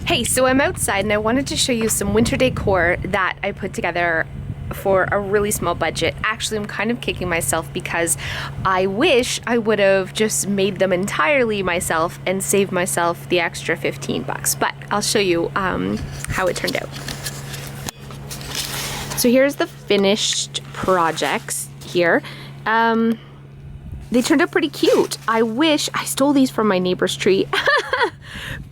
Hey, so I'm outside and I wanted to show you some winter decor that I put together for a really small budget. Actually, I'm kind of kicking myself because I wish I would have just made them entirely myself and saved myself the extra 15 bucks, but I'll show you how it turned out. So here's the finished projects here. They turned out pretty cute. I wish I stole these from my neighbor's tree.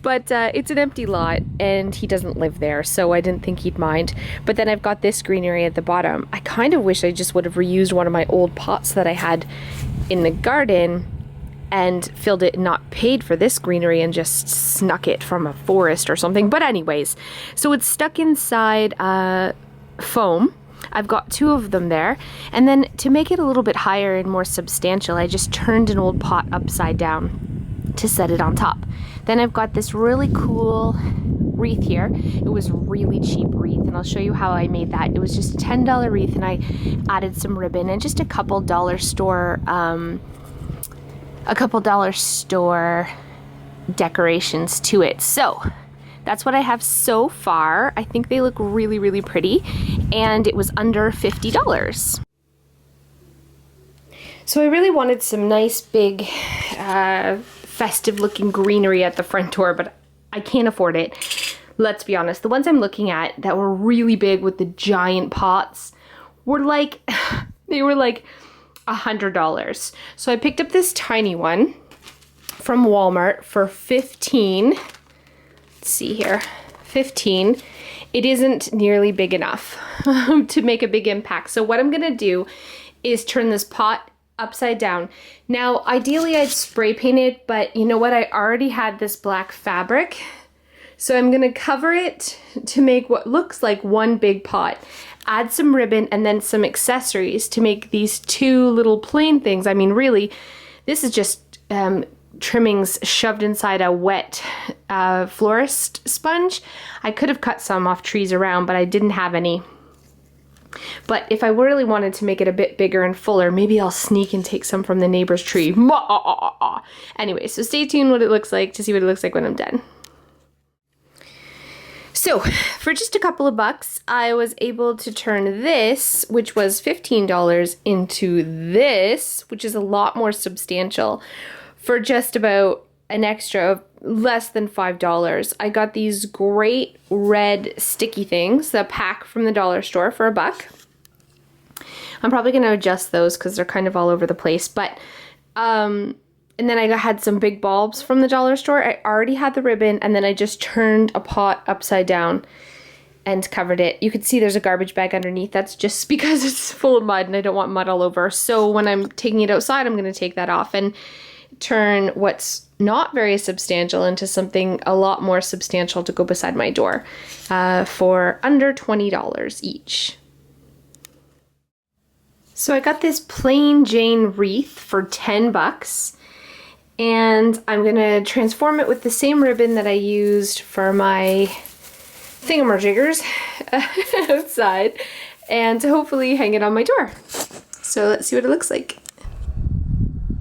But it's an empty lot and he doesn't live there, so I didn't think he'd mind. But then I've got this greenery at the bottom. I kind of wish I just would have reused one of my old pots that I had in the garden and filled it and not paid for this greenery and just snuck it from a forest or something. But anyways, so it's stuck inside foam. I've got two of them there, and then to make it a little bit higher and more substantial, I just turned an old pot upside down to set it on top. Then I've got this really cool wreath here. It was really cheap wreath, and I'll show you how I made that. It was just a $10 wreath, and I added some ribbon and just a couple dollar store decorations to it. So that's what I have so far. I think they look really, really pretty, and it was under $50. So I really wanted some nice big festive looking greenery at the front door, but I can't afford it. Let's be honest, the ones I'm looking at that were really big with the giant pots were like, they were like $100. So I picked up this tiny one from Walmart for 15. Let's see here, 15. It isn't nearly big enough to make a big impact. So what I'm gonna do is turn this pot upside down. Now, ideally I'd spray paint it, but you know what? I already had this black fabric. So I'm gonna cover it to make what looks like one big pot. Add some ribbon and then some accessories to make these two little plain things. I mean, really, this is just trimmings shoved inside a wet florist sponge. I could have cut some off trees around, but I didn't have any. But if I really wanted to make it a bit bigger and fuller, maybe I'll sneak and take some from the neighbor's tree. Anyway, so stay tuned to see what it looks like when I'm done. So for just a couple of bucks, I was able to turn this, which was $15, into this, which is a lot more substantial, for just about an extra of less than $5. I got these great red sticky things, the pack from the dollar store, for $1. I'm probably going to adjust those because they're kind of all over the place. But and then I had some big bulbs from the dollar store. I already had the ribbon, and then I just turned a pot upside down and covered it. You can see there's a garbage bag underneath. That's just because it's full of mud and I don't want mud all over. So when I'm taking it outside, I'm going to take that off and turn what's not very substantial into something a lot more substantial to go beside my door for under $20 each. So I got this plain Jane wreath for 10 bucks, and I'm gonna transform it with the same ribbon that I used for my thingamajiggers outside, and hopefully hang it on my door. So let's see what it looks like.